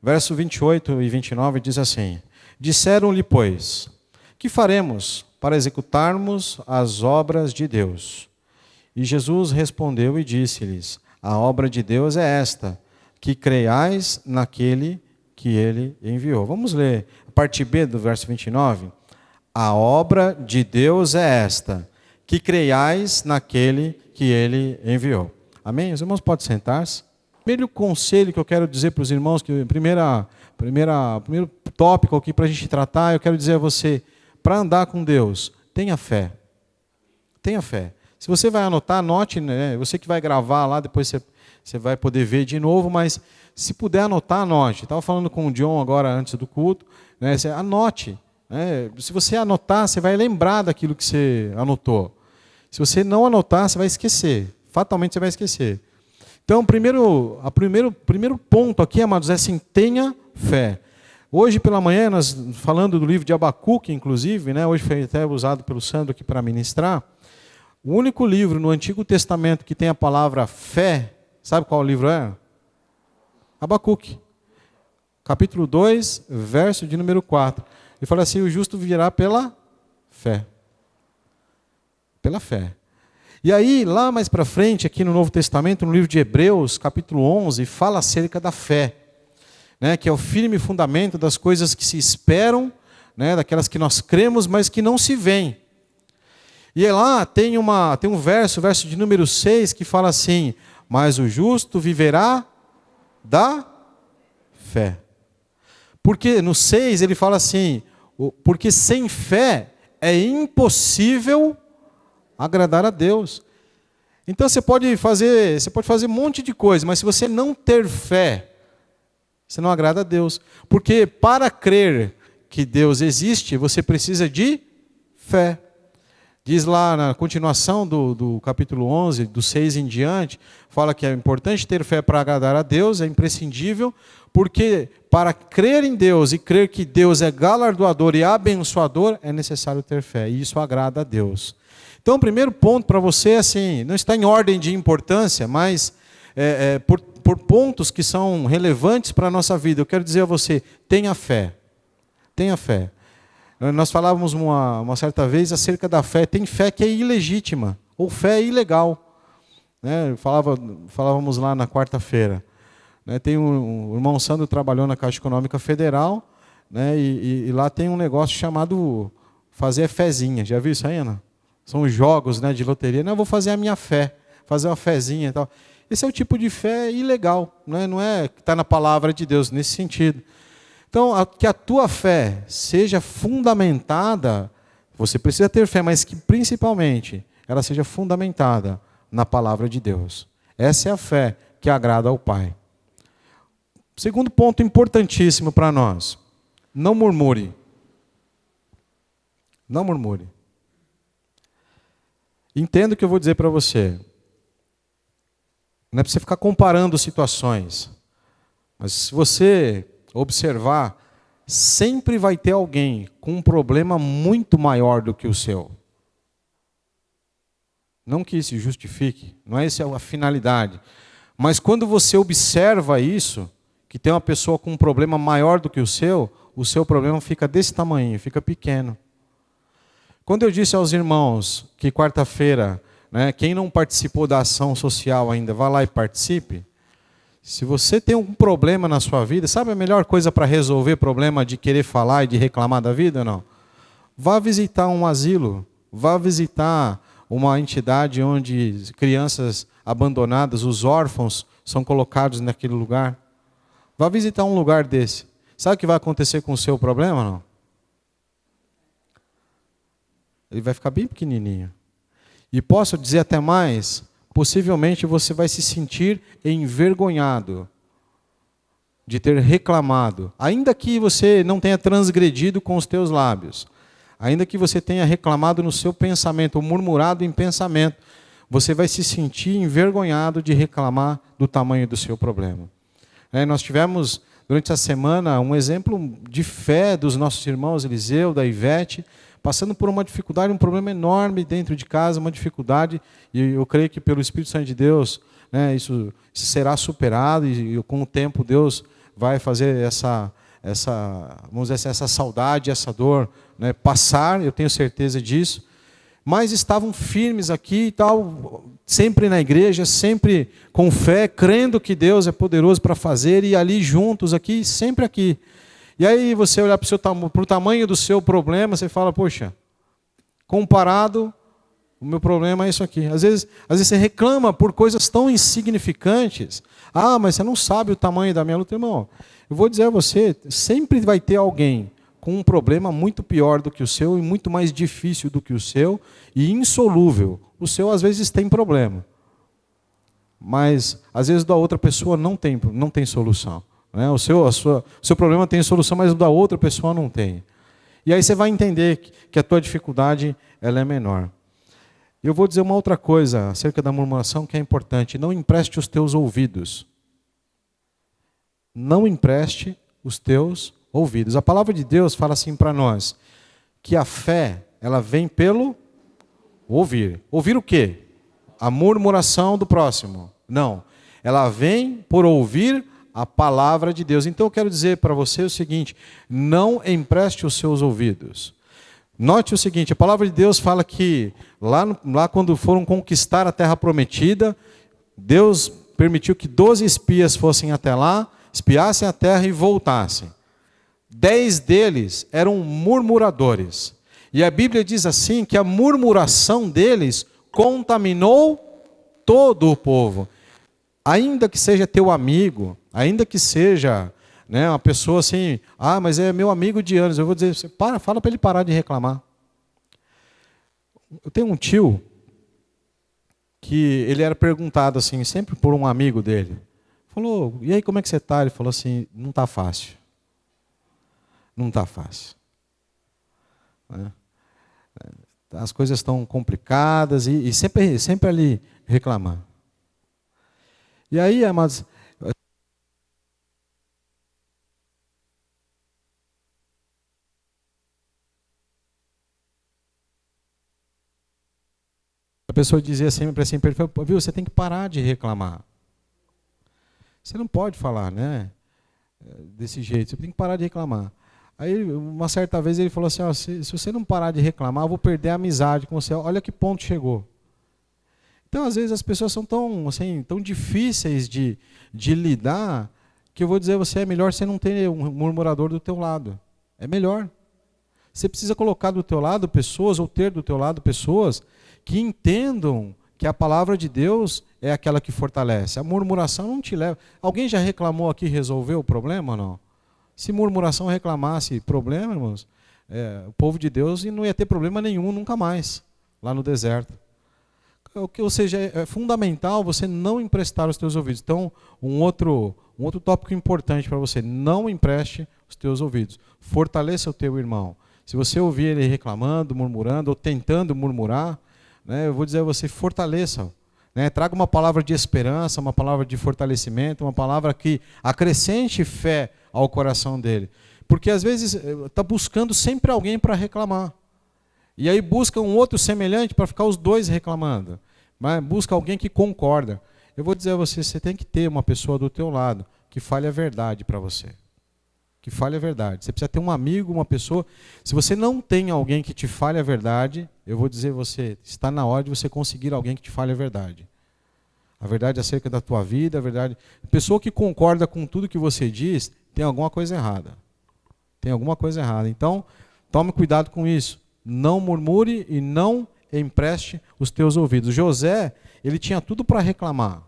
Verso 28 e 29 diz assim: disseram-lhe, pois, que faremos para executarmos as obras de Deus? E Jesus respondeu e disse-lhes: a obra de Deus é esta, que creiais naquele que ele enviou. Vamos ler a parte B do verso 29. A obra de Deus é esta, que creiais naquele que ele enviou. Amém? Os irmãos podem sentar-se. Primeiro conselho que eu quero dizer para os irmãos, que primeiro tópico aqui para a gente tratar, eu quero dizer a você, para andar com Deus, tenha fé. Tenha fé. Se você vai anotar, anote, né? Você que vai gravar lá, depois você vai poder ver de novo, mas se puder anotar, anote. Estava falando com o John agora, antes do culto, né? Você anote. Né? Se você anotar, você vai lembrar daquilo que você anotou. Se você não anotar, você vai esquecer. Fatalmente você vai esquecer. Então, o primeiro ponto aqui, amados, é assim, tenha fé. Hoje pela manhã, nós falando do livro de Abacuque, inclusive, né? Hoje foi até usado pelo Sandro aqui para ministrar. O único livro no Antigo Testamento que tem a palavra fé, sabe qual livro é? Abacuque. Capítulo 2, verso de número 4. Ele fala assim, o justo virá pela fé. Pela fé. E aí, lá mais para frente, aqui no Novo Testamento, no livro de Hebreus, capítulo 11, fala acerca da fé, né, que é o firme fundamento das coisas que se esperam, né, daquelas que nós cremos, mas que não se veem. E lá tem um verso de número 6, que fala assim, mas o justo viverá da fé. Porque no 6 ele fala assim, porque sem fé é impossível agradar a Deus. Então você pode fazer um monte de coisa, mas se você não ter fé, você não agrada a Deus. Porque para crer que Deus existe, você precisa de fé. Diz lá na continuação do capítulo 11, do 6 em diante, fala que é importante ter fé para agradar a Deus, é imprescindível, porque para crer em Deus e crer que Deus é galardoador e abençoador, é necessário ter fé, e isso agrada a Deus. Então, o primeiro ponto para você é assim, não está em ordem de importância, mas por pontos que são relevantes para a nossa vida. Eu quero dizer a você, tenha fé. Tenha fé. Nós falávamos uma certa vez acerca da fé. Tem fé que é ilegítima, ou fé ilegal. Né? Falávamos lá na quarta-feira. Né? Tem o irmão Sandro trabalhou na Caixa Econômica Federal, né? E lá tem um negócio chamado fazer fezinha. Já viu isso aí, Ana? São jogos, né, de loteria. Não, eu vou fazer a minha fé, fazer uma fezinha e tal. Esse é o tipo de fé ilegal, não é que está na palavra de Deus, nesse sentido. Então, que a tua fé seja fundamentada, você precisa ter fé, mas que principalmente ela seja fundamentada na palavra de Deus. Essa é a fé que agrada ao Pai. Segundo ponto importantíssimo para nós, não murmure. Não murmure. Entenda o que eu vou dizer para você. Não é para você ficar comparando situações. Mas se você observar, sempre vai ter alguém com um problema muito maior do que o seu. Não que isso justifique, não é essa a finalidade. Mas quando você observa isso, que tem uma pessoa com um problema maior do que o seu problema fica desse tamanho, fica pequeno. Quando eu disse aos irmãos que quarta-feira, né, quem não participou da ação social ainda, vá lá e participe. Se você tem um problema na sua vida, sabe a melhor coisa para resolver problema de querer falar e de reclamar da vida ou não? Vá visitar um asilo, vá visitar uma entidade onde crianças abandonadas, os órfãos, são colocados naquele lugar. Vá visitar um lugar desse. Sabe o que vai acontecer com o seu problema ou não? Ele vai ficar bem pequenininho. E posso dizer até mais, possivelmente você vai se sentir envergonhado de ter reclamado. Ainda que você não tenha transgredido com os teus lábios, ainda que você tenha reclamado no seu pensamento, ou murmurado em pensamento, você vai se sentir envergonhado de reclamar do tamanho do seu problema. Nós tivemos, durante a semana, um exemplo de fé dos nossos irmãos Eliseu, da Ivete, passando por uma dificuldade, um problema enorme dentro de casa, uma dificuldade, e eu creio que pelo Espírito Santo de Deus, né, isso será superado, e com o tempo Deus vai fazer vamos dizer assim, essa saudade, essa dor, né, passar, eu tenho certeza disso. Mas estavam firmes aqui e tal, sempre na igreja, sempre com fé, crendo que Deus é poderoso para fazer, e ali juntos aqui, sempre aqui. E aí você olhar para o tamanho do seu problema, você fala, poxa, comparado, o meu problema é isso aqui. Às vezes você reclama por coisas tão insignificantes. Ah, mas você não sabe o tamanho da minha luta. Irmão, eu vou dizer a você, sempre vai ter alguém com um problema muito pior do que o seu e muito mais difícil do que o seu e insolúvel. O seu, às vezes, tem problema. Mas, às vezes, da outra pessoa não tem solução. Né? O seu problema tem solução, mas o da outra pessoa não tem. E aí você vai entender que a tua dificuldade ela é menor. Eu vou dizer uma outra coisa acerca da murmuração que é importante. Não empreste os teus ouvidos. Não empreste os teus ouvidos. A palavra de Deus fala assim para nós, que a fé, ela vem pelo ouvir. Ouvir o quê? A murmuração do próximo. Não. Ela vem por ouvir a palavra de Deus. Então eu quero dizer para você o seguinte, não empreste os seus ouvidos. Note o seguinte, a palavra de Deus fala que lá quando foram conquistar a terra prometida, Deus permitiu que 12 espias fossem até lá, espiassem a terra e voltassem. 10 deles eram murmuradores. E a Bíblia diz assim, que a murmuração deles contaminou todo o povo. Ainda que seja teu amigo, ainda que seja, né, uma pessoa assim, ah, mas é meu amigo de anos, eu vou dizer, fala para ele parar de reclamar. Eu tenho um tio, que ele era perguntado assim, sempre por um amigo dele. Falou, e aí como é que você está? Ele falou assim, não está fácil. Não está fácil. As coisas estão complicadas e sempre ali reclamando. E aí, amados, a pessoa dizia sempre assim, viu, você tem que parar de reclamar. Você não pode falar, né, desse jeito, você tem que parar de reclamar. Aí, uma certa vez, ele falou assim, ó, se você não parar de reclamar, eu vou perder a amizade com você. Olha que ponto chegou. Então, às vezes, as pessoas são tão difíceis de lidar, que eu vou dizer a você, é melhor você não ter um murmurador do teu lado. É melhor. Você precisa colocar do teu lado pessoas, ou ter do teu lado pessoas, que entendam que a palavra de Deus é aquela que fortalece. A murmuração não te leva. Alguém já reclamou aqui e resolveu o problema ou não? Se murmuração reclamasse problema, irmãos, o povo de Deus não ia ter problema nenhum nunca mais, lá no deserto. Ou seja, é fundamental você não emprestar os teus ouvidos. Então, um outro tópico importante para você, não empreste os teus ouvidos. Fortaleça o teu irmão. Se você ouvir ele reclamando, murmurando, ou tentando murmurar, né, eu vou dizer a você, fortaleça. Né, traga uma palavra de esperança, uma palavra de fortalecimento, uma palavra que acrescente fé ao coração dele. Porque às vezes está buscando sempre alguém para reclamar. E aí busca um outro semelhante para ficar os dois reclamando. Mas busca alguém que concorda. Eu vou dizer a você, você tem que ter uma pessoa do teu lado que fale a verdade para você. Que fale a verdade. Você precisa ter um amigo, uma pessoa. Se você não tem alguém que te fale a verdade, eu vou dizer a você, está na hora de você conseguir alguém que te fale a verdade. A verdade acerca da tua vida, a verdade. A pessoa que concorda com tudo que você diz, tem alguma coisa errada. Tem alguma coisa errada. Então, tome cuidado com isso. Não murmure e não empreste os teus ouvidos. José, ele tinha tudo para reclamar.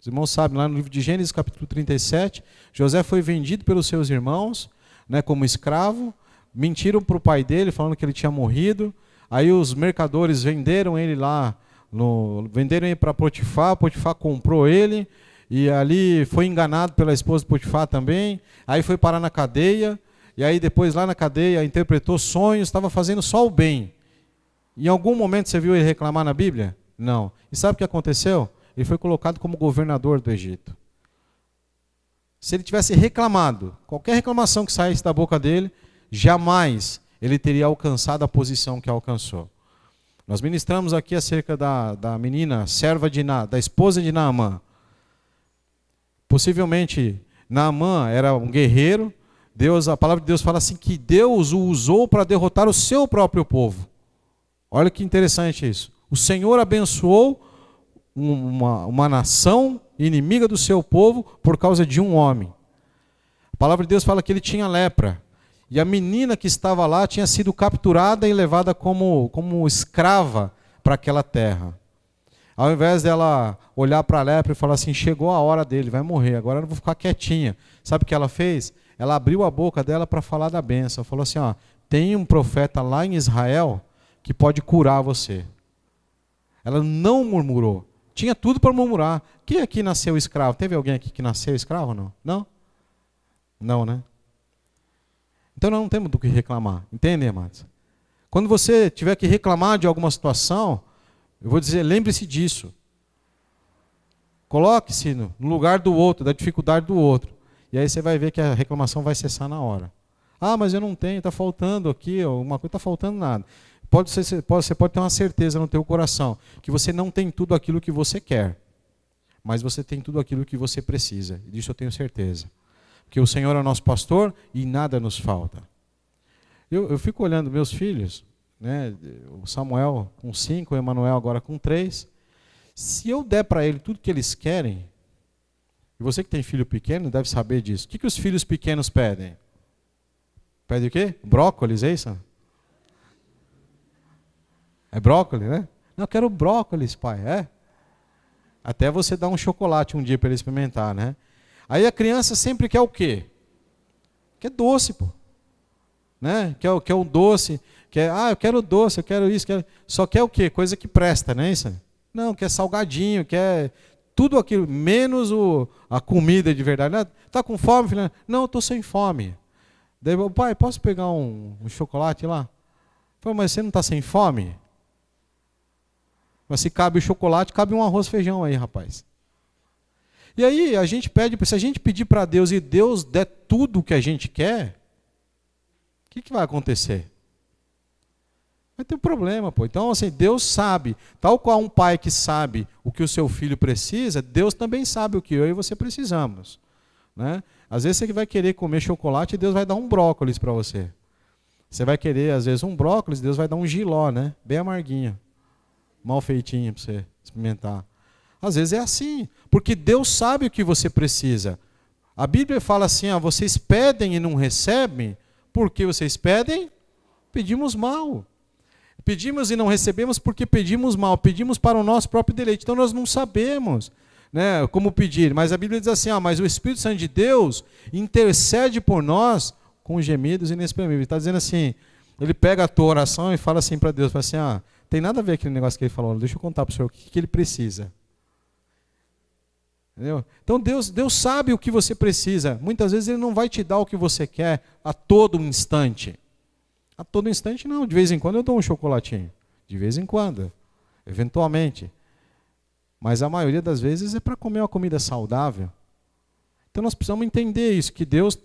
Os irmãos sabem, lá no livro de Gênesis, capítulo 37, José foi vendido pelos seus irmãos, né, como escravo. Mentiram para o pai dele, falando que ele tinha morrido. Aí os mercadores venderam ele lá, venderam ele para Potifar. Potifar comprou ele, e ali foi enganado pela esposa de Potifar também. Aí foi parar na cadeia, e aí depois lá na cadeia interpretou sonhos, estava fazendo só o bem. Em algum momento você viu ele reclamar na Bíblia? Não. E sabe o que aconteceu? Ele foi colocado como governador do Egito. Se ele tivesse reclamado, qualquer reclamação que saísse da boca dele, jamais ele teria alcançado a posição que alcançou. Nós ministramos aqui acerca da menina, serva da esposa de Naamã. Possivelmente Naamã era um guerreiro. A palavra de Deus fala assim que Deus o usou para derrotar o seu próprio povo. Olha que interessante isso. O Senhor abençoou uma nação inimiga do seu povo por causa de um homem. A palavra de Deus fala que ele tinha lepra. E a menina que estava lá tinha sido capturada e levada como escrava para aquela terra. Ao invés dela olhar para a lepra e falar assim, chegou a hora dele, vai morrer, agora eu não vou ficar quietinha. Sabe o que ela fez? Ela abriu a boca dela para falar da bênção. Falou assim, ó, tem um profeta lá em Israel que pode curar você. Ela não murmurou. Tinha tudo para murmurar. Quem aqui nasceu escravo? Teve alguém aqui que nasceu escravo ou não? Não? Não, né? Então nós não temos do que reclamar. Entendem, amados? Quando você tiver que reclamar de alguma situação, eu vou dizer, lembre-se disso. Coloque-se no lugar do outro, da dificuldade do outro. E aí você vai ver que a reclamação vai cessar na hora. Ah, mas eu não tenho, está faltando aqui, alguma coisa, está faltando nada. Você pode ter uma certeza no teu coração que você não tem tudo aquilo que você quer, mas você tem tudo aquilo que você precisa. E disso eu tenho certeza. Porque o Senhor é nosso pastor e nada nos falta. Eu fico olhando meus filhos, né, o Samuel com 5, o Emanuel agora com 3. Se eu der para ele tudo que eles querem, e você que tem filho pequeno deve saber disso. O que os filhos pequenos pedem? Pedem o quê? Brócolis, é isso? É brócolis, né? Não, eu quero brócolis, pai. É? Até você dar um chocolate um dia para ele experimentar, né? Aí a criança sempre quer o quê? Quer doce, pô. Né? Quer um doce. Eu quero doce, eu quero isso. Só quer o quê? Coisa que presta, né? Isso? Não, quer salgadinho, quer tudo aquilo, menos a comida de verdade. Está com fome, filho? Não, eu estou sem fome. Daí, pai, posso pegar um chocolate lá? Falei, mas você não está sem fome? Mas se cabe o chocolate, cabe um arroz e feijão aí, rapaz. E aí a gente pede, se a gente pedir para Deus e Deus der tudo o que a gente quer, o que vai acontecer? Vai ter um problema, pô. Então, assim, Deus sabe, tal qual um pai que sabe o que o seu filho precisa, Deus também sabe o que eu e você precisamos. Né? Às vezes você vai querer comer chocolate e Deus vai dar um brócolis para você. Você vai querer, às vezes, um brócolis, Deus vai dar um jiló, né? Bem amarguinho. Mal feitinho para você experimentar. Às vezes é assim, porque Deus sabe o que você precisa. A Bíblia fala assim, vocês pedem e não recebem, porque vocês pedem, pedimos mal. Pedimos e não recebemos porque pedimos mal, pedimos para o nosso próprio deleite. Então nós não sabemos, né, como pedir, mas a Bíblia diz assim, mas o Espírito Santo de Deus intercede por nós com gemidos inexprimíveis. Ele está dizendo assim, ele pega a tua oração e fala assim para Deus, fala assim, tem nada a ver com aquele negócio que ele falou, deixa eu contar para o senhor o que ele precisa. Entendeu? Então Deus sabe o que você precisa. Muitas vezes Ele não vai te dar o que você quer a todo instante. A todo instante não, de vez em quando eu dou um chocolatinho. De vez em quando, eventualmente. Mas a maioria das vezes é para comer uma comida saudável. Então nós precisamos entender isso, que Deus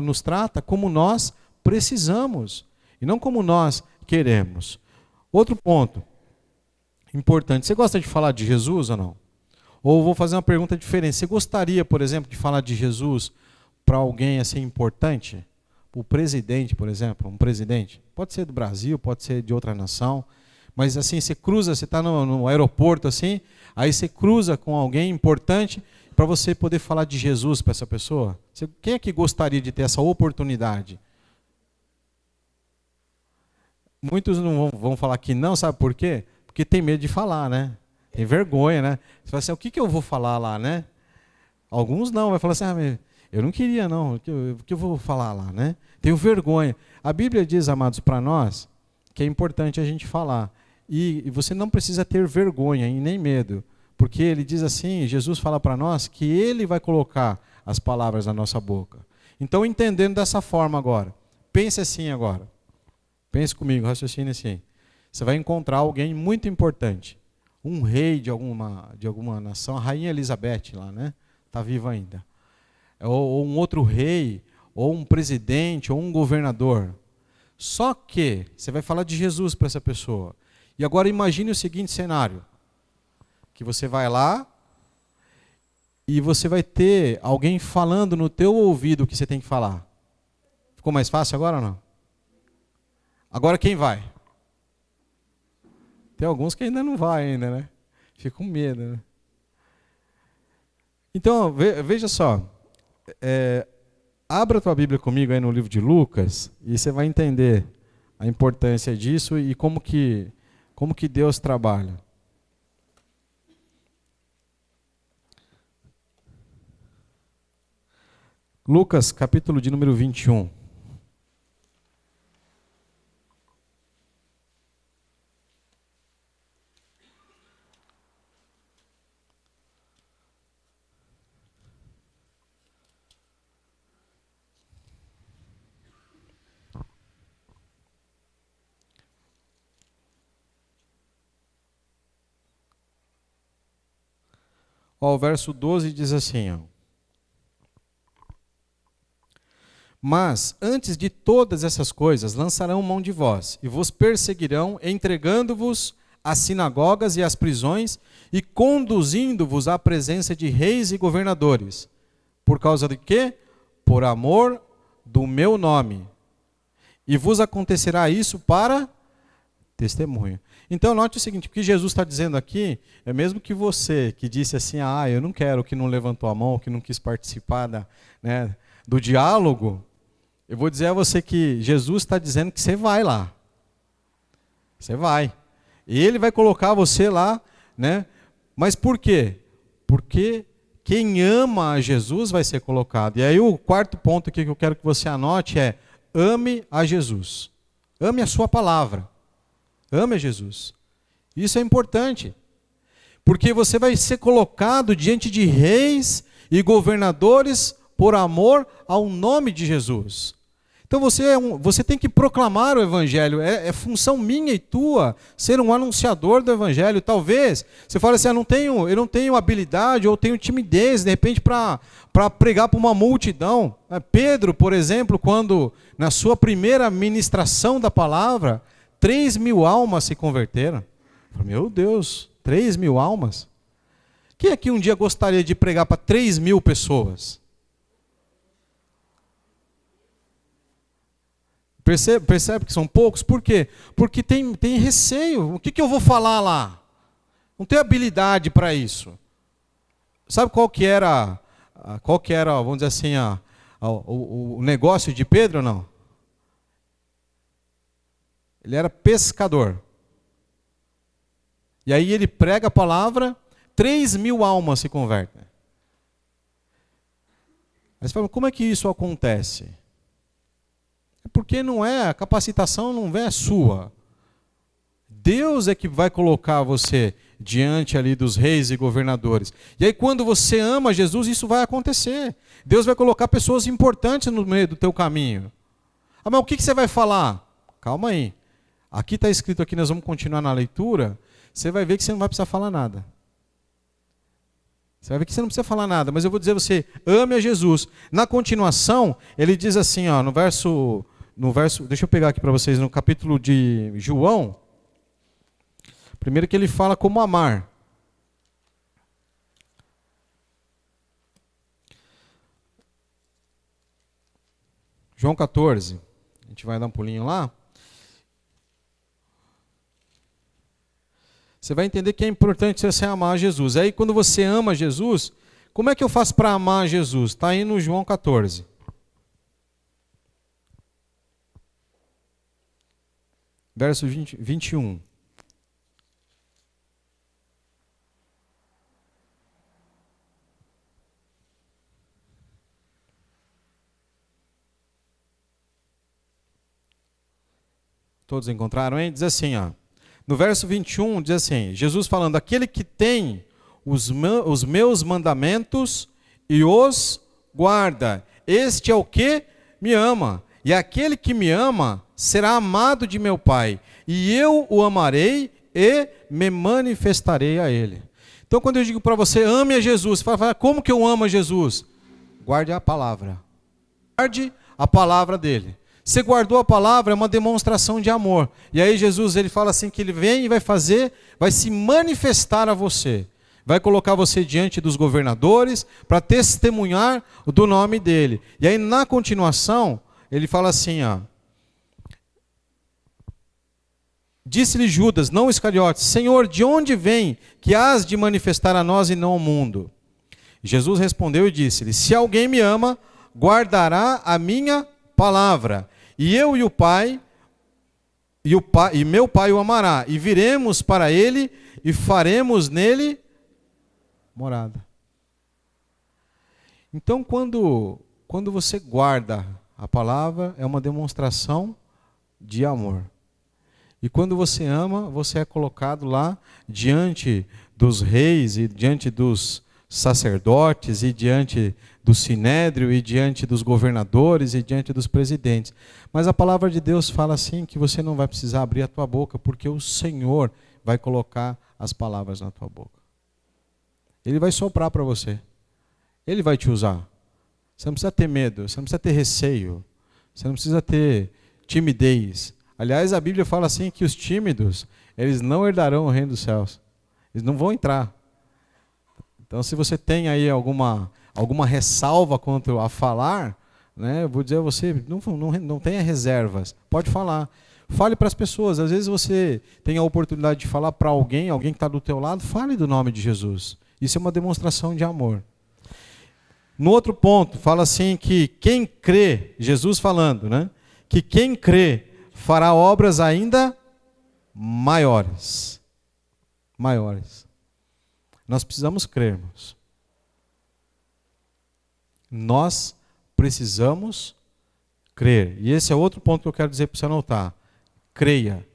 nos trata como nós precisamos. E não como nós queremos. Outro ponto importante. Você gosta de falar de Jesus ou não? Ou vou fazer uma pergunta diferente. Você gostaria, por exemplo, de falar de Jesus para alguém assim importante? O presidente, por exemplo, um presidente. Pode ser do Brasil, pode ser de outra nação. Mas assim, você está no aeroporto assim, aí você cruza com alguém importante para você poder falar de Jesus para essa pessoa. Quem é que gostaria de ter essa oportunidade? Muitos não vão falar que não, sabe por quê? Porque tem medo de falar, né? Tem vergonha, né? Você fala assim, o que eu vou falar lá, né? Alguns não, vai falar assim, eu não queria não, o que eu vou falar lá, né? Tenho vergonha. A Bíblia diz, amados, para nós, que é importante a gente falar. E você não precisa ter vergonha e nem medo, porque ele diz assim, Jesus fala para nós que ele vai colocar as palavras na nossa boca. Então, entendendo dessa forma agora, pense assim agora. Pense comigo, raciocine assim. Você vai encontrar alguém muito importante. Um rei de alguma nação, a rainha Elizabeth lá, né? Está viva ainda. Ou um outro rei, ou um presidente, ou um governador. Só que você vai falar de Jesus para essa pessoa. E agora imagine o seguinte cenário. Que você vai lá e você vai ter alguém falando no teu ouvido o que você tem que falar. Ficou mais fácil agora ou não? Agora quem vai? Tem alguns que ainda não vai ainda, né? Fica com medo, né? Então, veja só. Abra a tua Bíblia comigo aí no livro de Lucas e você vai entender a importância disso e como que Deus trabalha. Lucas, capítulo de número 21. O verso 12 diz assim, ó. Mas, antes de todas essas coisas, lançarão mão de vós, e vos perseguirão, entregando-vos às sinagogas e às prisões, e conduzindo-vos à presença de reis e governadores. Por causa de quê? Por amor do meu nome. E vos acontecerá isso para testemunho. Então, note o seguinte, o que Jesus está dizendo aqui, é mesmo que você que disse assim, eu não quero, que não levantou a mão, que não quis participar do diálogo, eu vou dizer a você que Jesus está dizendo que você vai lá. Você vai. E Ele vai colocar você lá, né? Mas por quê? Porque quem ama a Jesus vai ser colocado. E aí o quarto ponto aqui que eu quero que você anote é, ame a Jesus. Ame a sua palavra. Ame a Jesus. Isso é importante. Porque você vai ser colocado diante de reis e governadores por amor ao nome de Jesus. Então você tem que proclamar o Evangelho. É função minha e tua ser um anunciador do Evangelho. Talvez você fale assim, eu não tenho habilidade ou tenho timidez, de repente, para pregar para uma multidão. Pedro, por exemplo, quando na sua primeira ministração da palavra, 3.000 almas se converteram. Meu Deus, 3.000 almas? Quem aqui um dia gostaria de pregar para 3.000 pessoas? Percebe que são poucos? Por quê? Porque tem receio. O que eu vou falar lá? Não tenho habilidade para isso. Sabe qual que era, vamos dizer assim, o negócio de Pedro ou não? Ele era pescador. E aí ele prega a palavra, 3.000 almas se convertem. Aí você fala, como é que isso acontece? É porque a capacitação não é sua. Deus é que vai colocar você diante ali dos reis e governadores. E aí quando você ama Jesus, isso vai acontecer. Deus vai colocar pessoas importantes no meio do teu caminho. Mas o que você vai falar? Calma aí. Aqui está escrito, aqui nós vamos continuar na leitura, você vai ver que você não vai precisar falar nada. Você vai ver que você não precisa falar nada, mas eu vou dizer a você, ame a Jesus. Na continuação, ele diz assim, no verso, deixa eu pegar aqui para vocês, no capítulo de João, primeiro que ele fala como amar. João 14, a gente vai dar um pulinho lá. Você vai entender que é importante você amar Jesus. Aí quando você ama Jesus, como é que eu faço para amar Jesus? Está aí no João 14. Verso 21. Todos encontraram, hein? Diz assim, no verso 21, diz assim, Jesus falando, aquele que tem os meus mandamentos e os guarda, este é o que me ama. E aquele que me ama será amado de meu Pai, e eu o amarei e me manifestarei a ele. Então quando eu digo para você, ame a Jesus, você fala, como que eu amo a Jesus? Guarde a palavra. Guarde a palavra dele. Você guardou a palavra, é uma demonstração de amor. E aí Jesus ele fala assim que ele vem e vai se manifestar a você. vai colocar você diante dos governadores para testemunhar do nome dele. E aí, na continuação, ele fala assim, ó. Disse-lhe Judas, não Iscariotes, Senhor, de onde vem que hás de manifestar a nós e não ao mundo? Jesus respondeu e disse-lhe, se alguém me ama, guardará a minha palavra, e eu e o Pai, e meu Pai o amará, e viremos para ele e faremos nele morada. Então, quando você guarda a palavra, é uma demonstração de amor. E quando você ama, você é colocado lá diante dos reis e diante dos sacerdotes e diante do sinédrio e diante dos governadores e diante dos presidentes. Mas a palavra de Deus fala assim que você não vai precisar abrir a tua boca, porque o Senhor vai colocar as palavras na tua boca. Ele vai soprar para você. Ele vai te usar. Você não precisa ter medo, você não precisa ter receio, você não precisa ter timidez. Aliás, a Bíblia fala assim que os tímidos, eles não herdarão o reino dos céus. Eles não vão entrar. Então, se você tem aí alguma ressalva contra a falar, né, eu vou dizer a você, não tenha reservas. Pode falar. Fale para as pessoas. Às vezes você tem a oportunidade de falar para alguém que está do teu lado, fale do nome de Jesus. Isso é uma demonstração de amor. No outro ponto, fala assim que quem crê, Jesus falando, né, que quem crê fará obras ainda maiores. Maiores. Nós precisamos crermos. Nós precisamos crer. E esse é outro ponto que eu quero dizer para você anotar. Creia.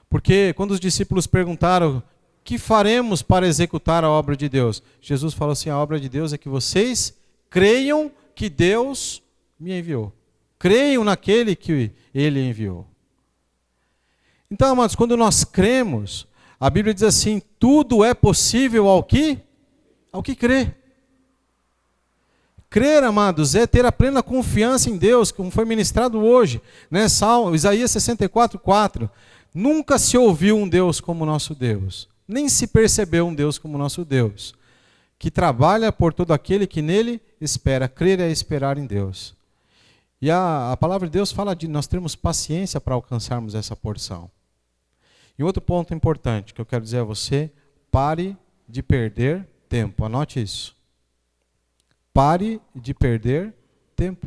Porque quando os discípulos perguntaram, que faremos para executar a obra de Deus? Jesus falou assim, a obra de Deus é que vocês creiam que Deus me enviou. Creiam naquele que Ele enviou. Então, amados, quando nós cremos, a Bíblia diz assim, tudo é possível ao que crê. Crer, amados, é ter a plena confiança em Deus, como foi ministrado hoje, né? Isaías 64:4. Nunca se ouviu um Deus como o nosso Deus, nem se percebeu um Deus como o nosso Deus, que trabalha por todo aquele que nele espera. Crer é esperar em Deus. E a palavra de Deus fala de nós termos paciência para alcançarmos essa porção. E outro ponto importante que eu quero dizer a você, pare de perder tempo. Anote isso. Pare de perder tempo.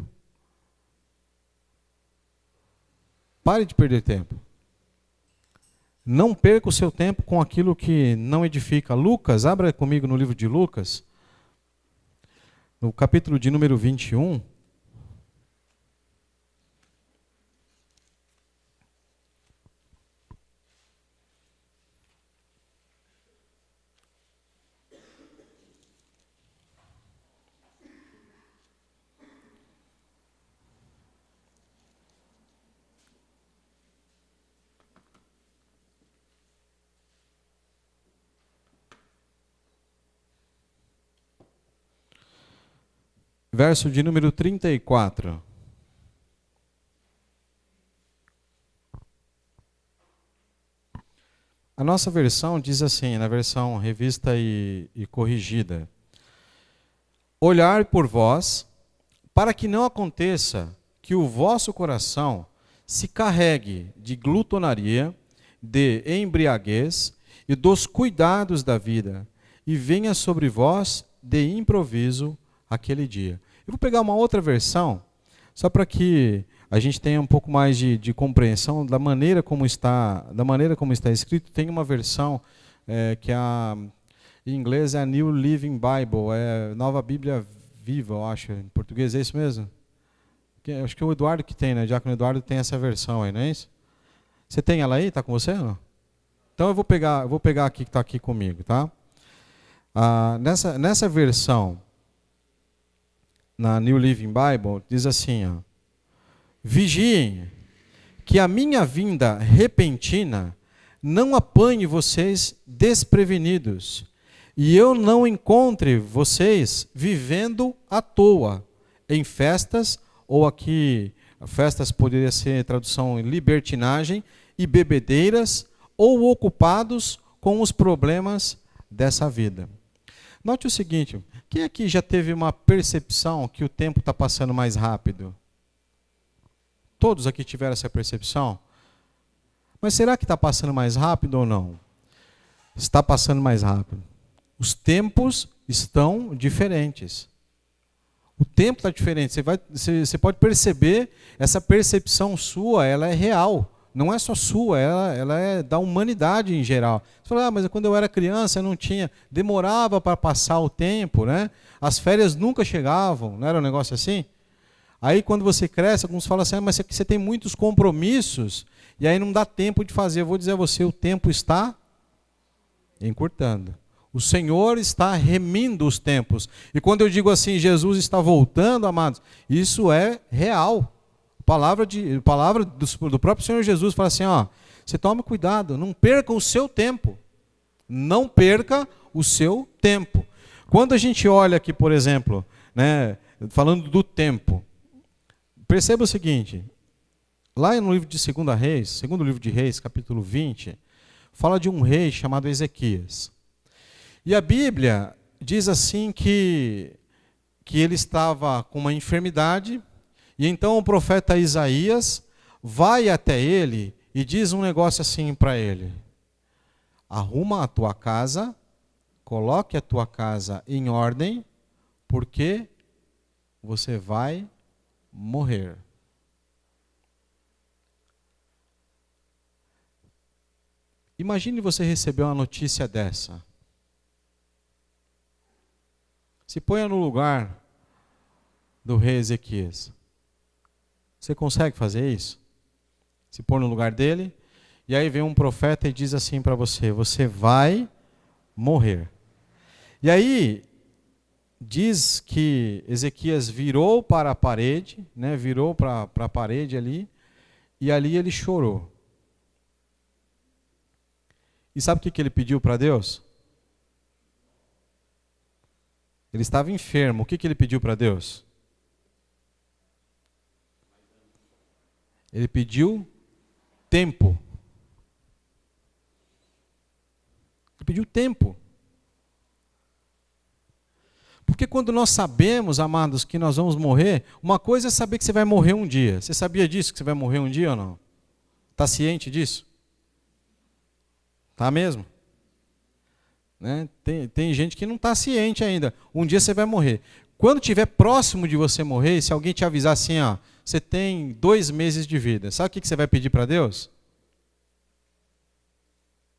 Pare de perder tempo. Não perca o seu tempo com aquilo que não edifica. Lucas, abra comigo no livro de Lucas, no capítulo de número 21. Verso de número 34. A nossa versão diz assim, na versão revista e corrigida. Olhar por vós, para que não aconteça que o vosso coração se carregue de glutonaria, de embriaguez e dos cuidados da vida, e venha sobre vós de improviso aquele dia. Eu vou pegar uma outra versão, só para que a gente tenha um pouco mais de compreensão da maneira como está escrito. Tem uma versão que em inglês é a New Living Bible, é Nova Bíblia Viva, eu acho, em português, é isso mesmo? Acho que é o Eduardo que tem, né? O Diácono Eduardo tem essa versão aí, não é isso? Você tem ela aí? Está com você? Não? Então eu vou pegar aqui que está aqui comigo, tá? Nessa versão, na New Living Bible, diz assim, ó, vigiem, que a minha vinda repentina não apanhe vocês desprevenidos, e eu não encontre vocês vivendo à toa, em festas, ou aqui, festas poderia ser tradução em libertinagem, e bebedeiras, ou ocupados com os problemas dessa vida. Note o seguinte, quem aqui já teve uma percepção que o tempo está passando mais rápido? Todos aqui tiveram essa percepção? Mas será que está passando mais rápido ou não? Está passando mais rápido. Os tempos estão diferentes. O tempo está diferente. Você pode perceber, essa percepção sua, ela é real. Não é só sua, ela é da humanidade em geral. Você fala, mas quando eu era criança eu não tinha, demorava para passar o tempo, né? As férias nunca chegavam, não era um negócio assim? Aí quando você cresce, alguns falam assim, mas você tem muitos compromissos, e aí não dá tempo de fazer. Eu vou dizer a você, o tempo está encurtando. O Senhor está remindo os tempos. E quando eu digo assim, Jesus está voltando, amados, isso é real. Palavra do próprio Senhor Jesus fala assim, ó, você toma cuidado, não perca o seu tempo. Não perca o seu tempo. Quando a gente olha aqui, por exemplo, né, falando do tempo, perceba o seguinte, lá no livro de 2 Reis, segundo livro de Reis, capítulo 20, fala de um rei chamado Ezequias. E a Bíblia diz assim que ele estava com uma enfermidade, e então o profeta Isaías vai até ele e diz um negócio assim para ele: arruma a tua casa, coloque a tua casa em ordem, porque você vai morrer. Imagine você receber uma notícia dessa. Se ponha no lugar do rei Ezequias. Você consegue fazer isso? Se pôr no lugar dele, e aí vem um profeta e diz assim para você: você vai morrer. E aí diz que Ezequias virou para a parede, né, virou para a parede ali, e ali ele chorou. E sabe o que ele pediu para Deus? Ele estava enfermo. O que ele pediu para Deus? Ele pediu tempo. Ele pediu tempo. Porque quando nós sabemos, amados, que nós vamos morrer, uma coisa é saber que você vai morrer um dia. Você sabia disso, que você vai morrer um dia ou não? Está ciente disso? Está mesmo? Né? Tem gente que não está ciente ainda. Um dia você vai morrer. Quando estiver próximo de você morrer, se alguém te avisar assim, ó, você tem 2 meses de vida, sabe o que você vai pedir para Deus?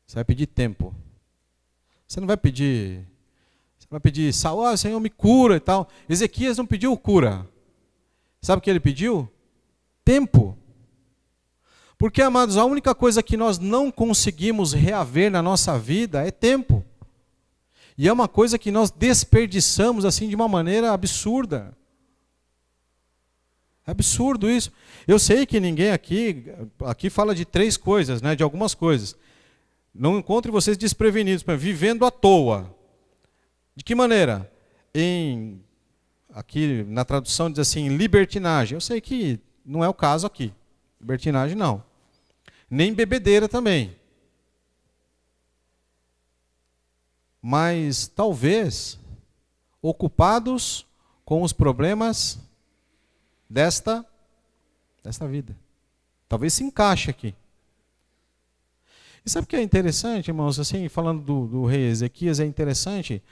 Você vai pedir tempo. Você não vai pedir... Você vai pedir saúde, Senhor, me cura e tal. Ezequias não pediu cura. Sabe o que ele pediu? Tempo. Porque, amados, a única coisa que nós não conseguimos reaver na nossa vida é tempo. E é uma coisa que nós desperdiçamos assim de uma maneira absurda. É absurdo isso. Eu sei que ninguém aqui fala de 3 coisas, né, de algumas coisas. Não encontre vocês desprevenidos, vivendo à toa. De que maneira? Aqui na tradução diz assim, libertinagem. Eu sei que não é o caso aqui. Libertinagem não. Nem bebedeira também. Mas talvez ocupados com os problemas desta vida. Talvez se encaixe aqui. E sabe o que é interessante, irmãos? Assim, falando do rei Ezequias, é interessante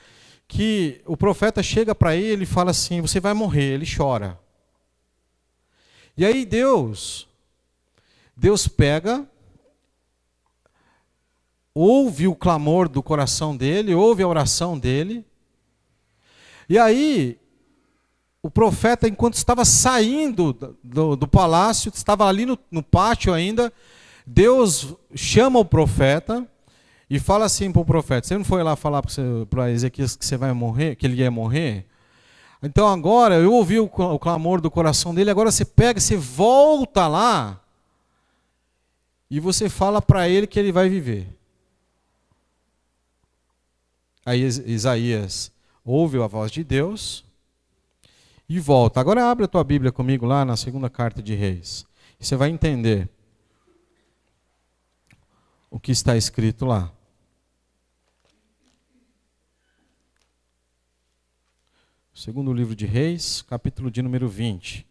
que o profeta chega para ele e fala assim, você vai morrer, ele chora. E aí Deus pega, ouve o clamor do coração dele, ouve a oração dele, e aí o profeta, enquanto estava saindo do palácio, estava ali no pátio ainda, Deus chama o profeta e fala assim para o profeta, você não foi lá falar para Ezequias que você vai morrer, que ele ia morrer? Então agora, eu ouvi o clamor do coração dele, agora você pega, você volta lá e você fala para ele que ele vai viver. Aí Isaías ouve a voz de Deus e volta. Agora abre a tua Bíblia comigo lá na 2ª carta de Reis. Você vai entender o que está escrito lá. Segundo livro de Reis, capítulo de número 20.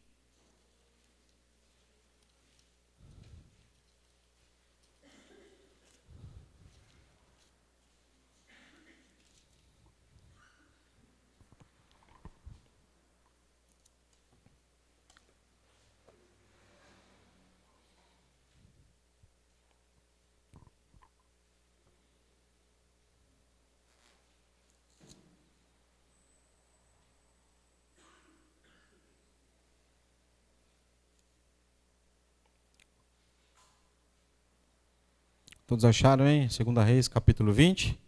Todos acharam, hein? Segunda Reis, capítulo 20.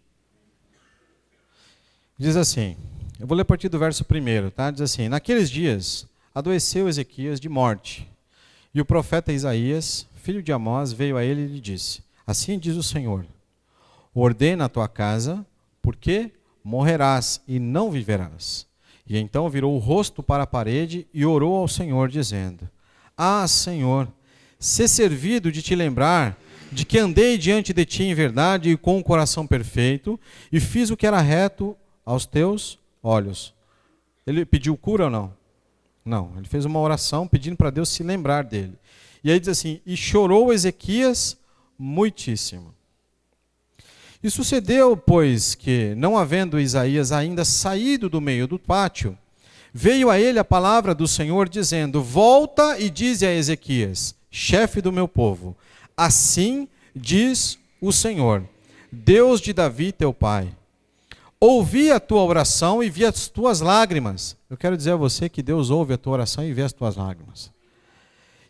Diz assim, eu vou ler a partir do verso 1, tá? Diz assim, naqueles dias adoeceu Ezequias de morte, e o profeta Isaías, filho de Amós, veio a ele e lhe disse, assim diz o Senhor, ordena a tua casa, porque morrerás e não viverás. E então virou o rosto para a parede e orou ao Senhor, dizendo, ah, Senhor, sê servido de te lembrar de que andei diante de ti em verdade e com um coração perfeito, e fiz o que era reto aos teus olhos. Ele pediu cura ou não? Não, ele fez uma oração pedindo para Deus se lembrar dele. E aí diz assim, e chorou Ezequias muitíssimo. E sucedeu, pois, que, não havendo Isaías ainda saído do meio do pátio, veio a ele a palavra do Senhor, dizendo, volta e dize a Ezequias, chefe do meu povo, assim diz o Senhor, Deus de Davi teu pai, ouvi a tua oração e vi as tuas lágrimas. Eu quero dizer a você que Deus ouve a tua oração e vê as tuas lágrimas.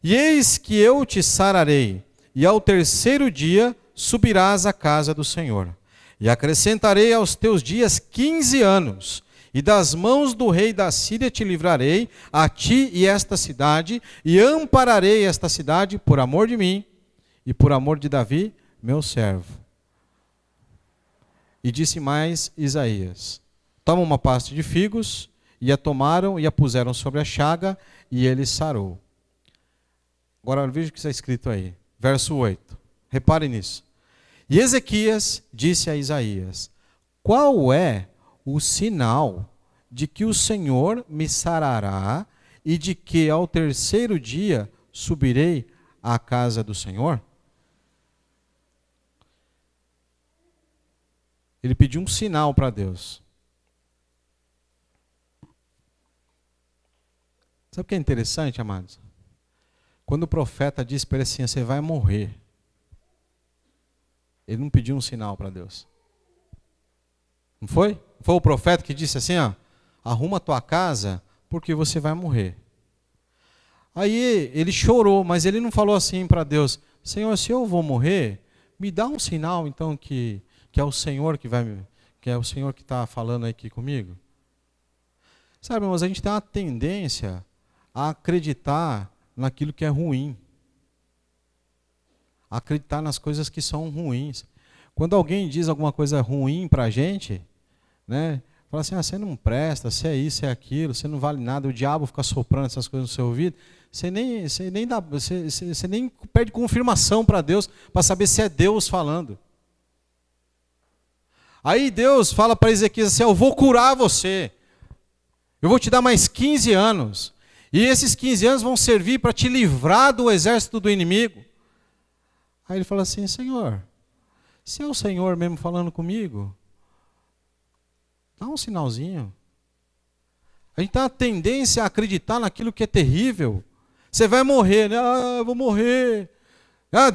E eis que eu te sararei, e ao terceiro dia subirás à casa do Senhor. E acrescentarei aos teus dias 15 anos, e das mãos do rei da Síria te livrarei, a ti e esta cidade, e ampararei esta cidade por amor de mim, e por amor de Davi, meu servo. E disse mais Isaías, toma uma pasta de figos, e a tomaram e a puseram sobre a chaga, e ele sarou. Agora veja o que está escrito aí, verso 8, repare nisso. E Ezequias disse a Isaías, qual é o sinal de que o Senhor me sarará, e de que ao terceiro dia subirei à casa do Senhor? Ele pediu um sinal para Deus. Sabe o que é interessante, amados? Quando o profeta disse para ele assim, você vai morrer. Ele não pediu um sinal para Deus. Não foi? Foi o profeta que disse assim, ó, arruma a tua casa, porque você vai morrer. Aí ele chorou, mas ele não falou assim para Deus, Senhor, se eu vou morrer, me dá um sinal então que é o Senhor que é o Senhor que está falando aqui comigo. Sabe, irmãos, a gente tem uma tendência a acreditar naquilo que é ruim. A acreditar nas coisas que são ruins. Quando alguém diz alguma coisa ruim para a gente, né, fala assim, você não presta, você é isso, é aquilo, você não vale nada, o diabo fica soprando essas coisas no seu ouvido, você nem pede confirmação para Deus, para saber se é Deus falando. Aí Deus fala para Ezequias assim, eu vou curar você, eu vou te dar mais 15 anos, e esses 15 anos vão servir para te livrar do exército do inimigo. Aí ele fala assim, Senhor, se é o Senhor mesmo falando comigo, dá um sinalzinho. A gente tem uma tendência a acreditar naquilo que é terrível. Você vai morrer, né? Eu vou morrer.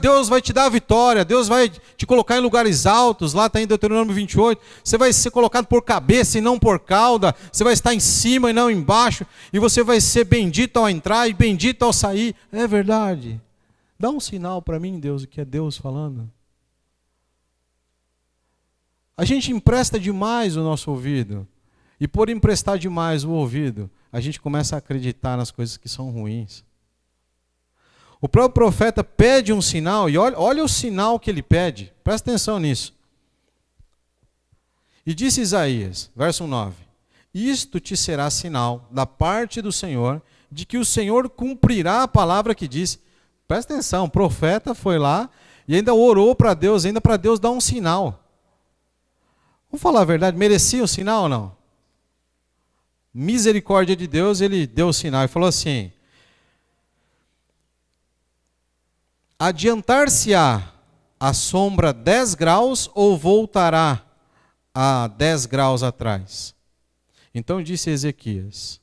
Deus vai te dar a vitória, Deus vai te colocar em lugares altos, lá está em Deuteronômio 28, você vai ser colocado por cabeça e não por cauda, você vai estar em cima e não embaixo, e você vai ser bendito ao entrar e bendito ao sair. É verdade. Dá um sinal para mim, Deus, o que é Deus falando. A gente empresta demais o nosso ouvido, e por emprestar demais o ouvido, a gente começa a acreditar nas coisas que são ruins. O próprio profeta pede um sinal, e olha o sinal que ele pede, presta atenção nisso. E disse Isaías, verso 9, isto te será sinal da parte do Senhor, de que o Senhor cumprirá a palavra que disse. Presta atenção, o profeta foi lá e ainda orou para Deus, ainda para Deus dar um sinal. Vamos falar a verdade, merecia o sinal ou não? misericórdia de Deus, ele deu o sinal e falou assim: adiantar-se-á a sombra 10 graus ou voltará a 10 graus atrás? Então disse Ezequias: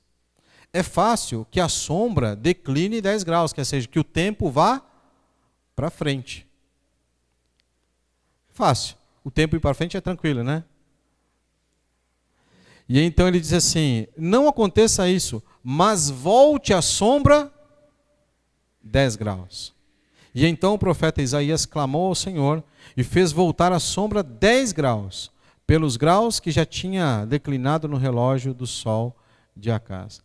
é fácil que a sombra decline 10 graus, quer seja, que o tempo vá para frente. Fácil. O tempo ir para frente é tranquilo, né? E então ele diz assim: não aconteça isso, mas volte a sombra 10 graus. E então o profeta Isaías clamou ao Senhor e fez voltar a sombra 10 graus, pelos graus que já tinha declinado no relógio do sol de Acás.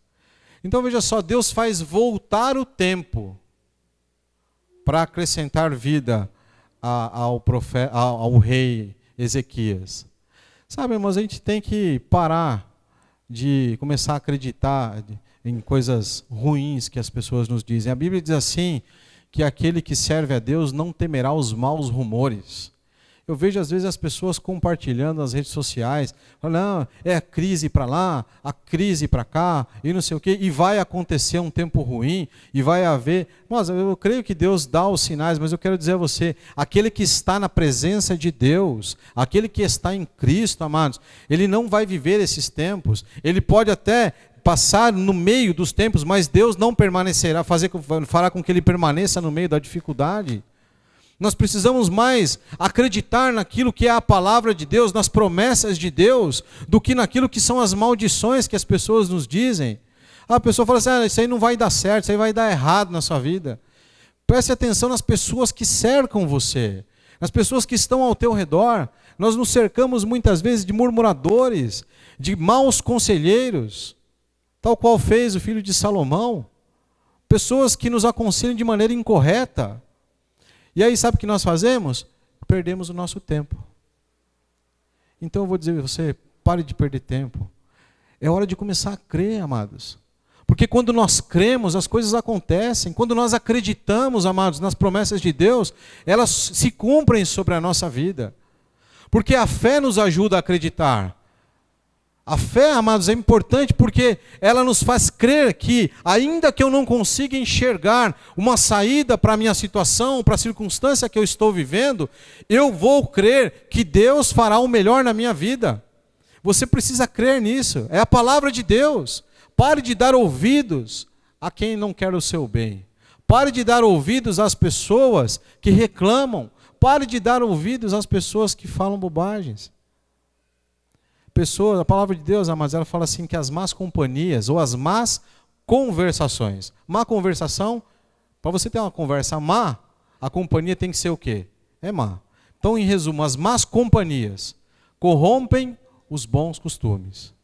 Então veja só, Deus faz voltar o tempo para acrescentar vida ao rei Ezequias. Sabe, irmãos, a gente tem que parar de começar a acreditar em coisas ruins que as pessoas nos dizem. A Bíblia diz assim, que aquele que serve a Deus não temerá os maus rumores. Eu vejo às vezes as pessoas compartilhando nas redes sociais, falando, não, é a crise para lá, a crise para cá, e não sei o quê, e vai acontecer um tempo ruim, e vai haver... Mas eu creio que Deus dá os sinais, mas eu quero dizer a você, aquele que está na presença de Deus, aquele que está em Cristo, amados, ele não vai viver esses tempos, ele pode até passar no meio dos tempos, mas Deus não permanecerá, fará com que ele permaneça no meio da dificuldade. Nós precisamos mais acreditar naquilo que é a palavra de Deus, nas promessas de Deus, do que naquilo que são as maldições que as pessoas nos dizem. A pessoa fala assim, isso aí não vai dar certo, isso aí vai dar errado na sua vida. Preste atenção nas pessoas que cercam você, nas pessoas que estão ao teu redor. Nós nos cercamos muitas vezes de murmuradores, de maus conselheiros, tal qual fez o filho de Salomão. Pessoas que nos aconselham de maneira incorreta. E aí sabe o que nós fazemos? Perdemos o nosso tempo. Então eu vou dizer a você, pare de perder tempo. É hora de começar a crer, amados. Porque quando nós cremos, as coisas acontecem. Quando nós acreditamos, amados, nas promessas de Deus, elas se cumprem sobre a nossa vida. Porque a fé nos ajuda a acreditar. A fé, amados, é importante porque ela nos faz crer que, ainda que eu não consiga enxergar uma saída para a minha situação, para a circunstância que eu estou vivendo, eu vou crer que Deus fará o melhor na minha vida. Você precisa crer nisso, é a palavra de Deus. Pare de dar ouvidos a quem não quer o seu bem. Pare de dar ouvidos às pessoas que reclamam. Pare de dar ouvidos às pessoas que falam bobagens. A palavra de Deus, amados, ela fala assim que as más companhias ou as más conversações. Má conversação, para você ter uma conversa má, a companhia tem que ser o quê? É má. Então, em resumo, as más companhias corrompem os bons costumes.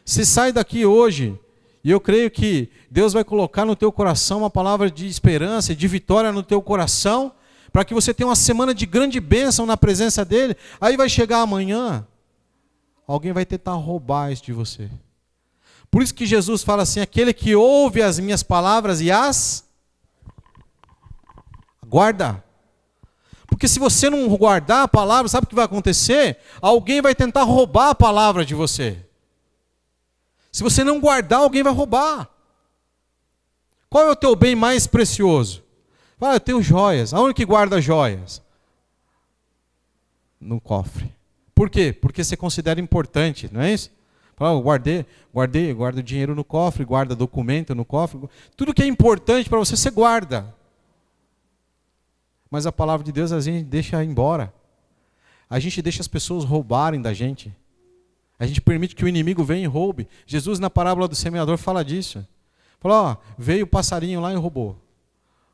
Se sai daqui hoje, e eu creio que Deus vai colocar no teu coração uma palavra de esperança, de vitória no teu coração, para que você tenha uma semana de grande bênção na presença dEle, aí vai chegar amanhã, alguém vai tentar roubar isso de você. Por isso que Jesus fala assim, aquele que ouve as minhas palavras e as guarda. Porque se você não guardar a palavra, sabe o que vai acontecer? Alguém vai tentar roubar a palavra de você. Se você não guardar, alguém vai roubar. Qual é o teu bem mais precioso? Ah, eu tenho joias. Aonde que guarda joias? No cofre. Por quê? Porque você considera importante, não é isso? Fala, guardo dinheiro no cofre, guarda documento no cofre. Tudo que é importante para você, você guarda. Mas a palavra de Deus a gente deixa embora. A gente deixa as pessoas roubarem da gente. A gente permite que o inimigo venha e roube. Jesus, na parábola do semeador, fala disso. Fala, veio o passarinho lá e roubou.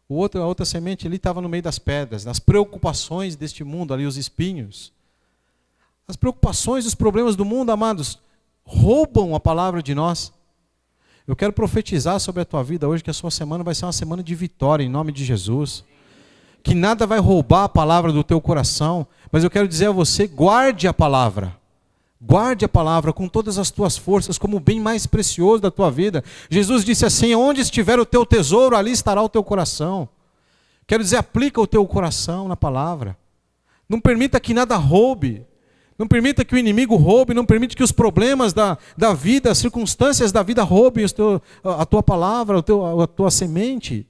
A outra semente ali estava no meio das pedras, das preocupações deste mundo, ali os espinhos. As preocupações, os problemas do mundo, amados, roubam a palavra de nós. Eu quero profetizar sobre a tua vida hoje, que a sua semana vai ser uma semana de vitória, em nome de Jesus. Que nada vai roubar a palavra do teu coração, mas eu quero dizer a você, guarde a palavra. Guarde a palavra com todas as tuas forças, como o bem mais precioso da tua vida. Jesus disse assim, onde estiver o teu tesouro, ali estará o teu coração. Quero dizer, aplica o teu coração na palavra. Não permita que nada roube. Não permita que o inimigo roube, não permita que os problemas da vida, as circunstâncias da vida roubem a tua palavra, a tua semente.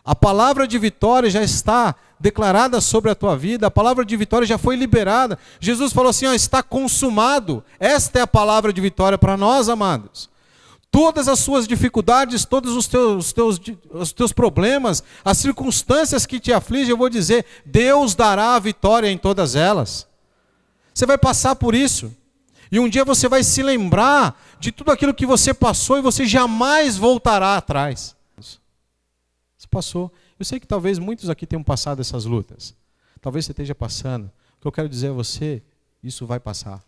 A palavra de vitória já está declarada sobre a tua vida, a palavra de vitória já foi liberada. Jesus falou assim, está consumado. Esta é a palavra de vitória para nós, amados. Todas as suas dificuldades, todos os teus problemas, as circunstâncias que te afligem, eu vou dizer, Deus dará a vitória em todas elas. Você vai passar por isso. E um dia você vai se lembrar de tudo aquilo que você passou e você jamais voltará atrás. Você passou. Eu sei que talvez muitos aqui tenham passado essas lutas. Talvez você esteja passando. O que eu quero dizer a você, isso vai passar.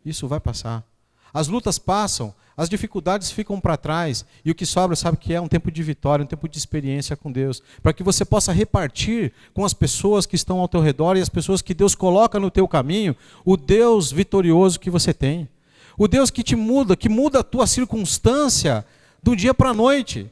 Isso vai passar. As lutas passam, as dificuldades ficam para trás, e o que sobra, sabe que é um tempo de vitória, um tempo de experiência com Deus, para que você possa repartir com as pessoas que estão ao teu redor e as pessoas que Deus coloca no teu caminho, o Deus vitorioso que você tem. O Deus que te muda, que muda a tua circunstância do dia para a noite.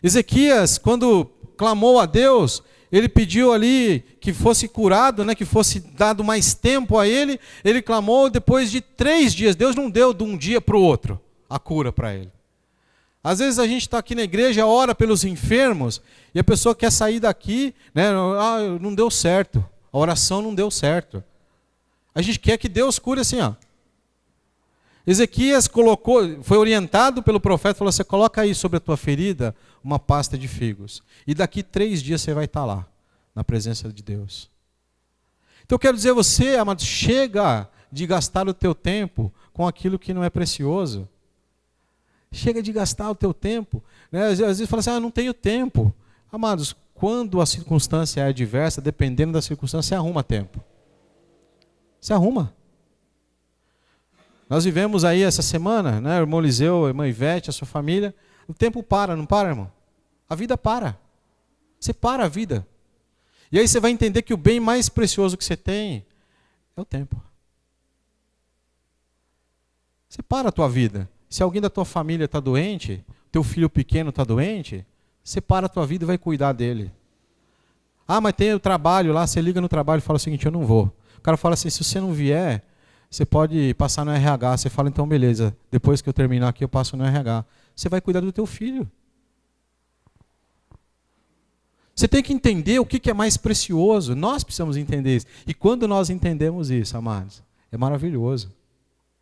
Ezequias, quando clamou a Deus, ele pediu ali que fosse curado, que fosse dado mais tempo a ele. Ele clamou depois de 3 dias. Deus não deu de um dia para o outro a cura para ele. Às vezes a gente está aqui na igreja, ora pelos enfermos, e a pessoa quer sair daqui, não deu certo, a oração não deu certo. A gente quer que Deus cure assim, ó. Ezequias foi orientado pelo profeta, falou assim, coloca aí sobre a tua ferida uma pasta de figos. E daqui 3 dias você vai estar lá, na presença de Deus. Então eu quero dizer a você, amado, chega de gastar o teu tempo com aquilo que não é precioso. Chega de gastar o teu tempo. Às vezes fala assim, não tenho tempo. Amados, quando a circunstância é adversa, dependendo da circunstância, você arruma tempo. Você arruma. Nós vivemos aí essa semana, o irmão Liseu, a irmã Ivete, a sua família. O tempo para, não para, irmão? A vida para. Você para a vida. E aí você vai entender que o bem mais precioso que você tem é o tempo. Você para a tua vida. Se alguém da tua família está doente, teu filho pequeno está doente, você para a tua vida e vai cuidar dele. Mas tem o trabalho lá, você liga no trabalho e fala o seguinte, eu não vou. O cara fala assim, se você não vier, você pode passar no RH. Você fala, então beleza, depois que eu terminar aqui eu passo no RH. Você vai cuidar do teu filho. Você tem que entender o que é mais precioso. Nós precisamos entender isso. E quando nós entendemos isso, amados, é maravilhoso.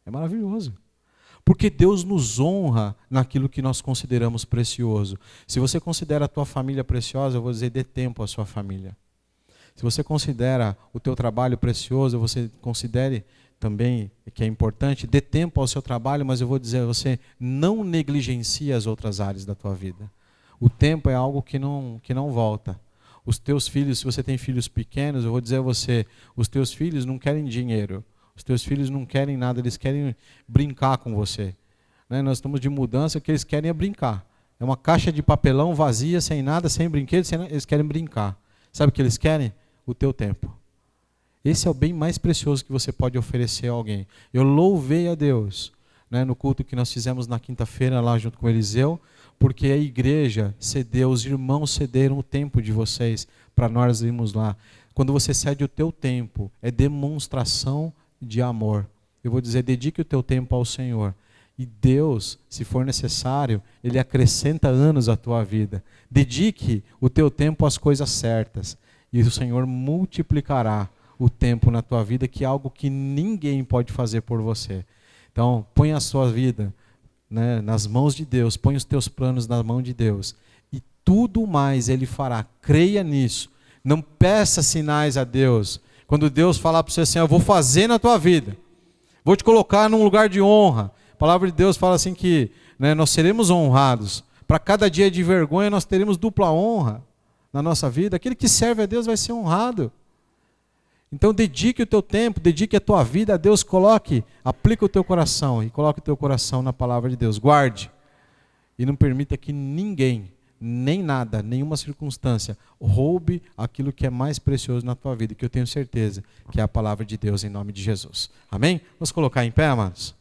É maravilhoso. Porque Deus nos honra naquilo que nós consideramos precioso. Se você considera a tua família preciosa, eu vou dizer, dê tempo à sua família. Se você considera o teu trabalho precioso, você considere também que é importante, dê tempo ao seu trabalho, mas eu vou dizer a você, não negligencie as outras áreas da tua vida. O tempo é algo que não volta. Os teus filhos, se você tem filhos pequenos, eu vou dizer a você, os teus filhos não querem dinheiro, os teus filhos não querem nada, eles querem brincar com você. Nós estamos de mudança, o que eles querem é brincar. É uma caixa de papelão vazia, sem nada, sem brinquedos, eles querem brincar. Sabe o que eles querem? O teu tempo. Esse é o bem mais precioso que você pode oferecer a alguém. Eu louvei a Deus, no culto que nós fizemos na quinta-feira lá junto com o Eliseu, porque a igreja cedeu, os irmãos cederam o tempo de vocês para nós irmos lá. Quando você cede o teu tempo, é demonstração de amor. Eu vou dizer, dedique o teu tempo ao Senhor. E Deus, se for necessário, Ele acrescenta anos à tua vida. Dedique o teu tempo às coisas certas. E o Senhor multiplicará o tempo na tua vida, que é algo que ninguém pode fazer por você. Então, põe a sua vida nas mãos de Deus, põe os teus planos na mão de Deus, e tudo mais Ele fará. Creia nisso. Não peça sinais a Deus. Quando Deus falar para você assim, eu vou fazer na tua vida, vou te colocar num lugar de honra. A palavra de Deus fala assim que nós seremos honrados. Para cada dia de vergonha nós teremos dupla honra na nossa vida. Aquele que serve a Deus vai ser honrado. Então dedique o teu tempo, dedique a tua vida a Deus, aplica o teu coração e coloque o teu coração na palavra de Deus. Guarde e não permita que ninguém, nem nada, nenhuma circunstância roube aquilo que é mais precioso na tua vida, que eu tenho certeza que é a palavra de Deus em nome de Jesus. Amém? Vamos colocar em pé, amados?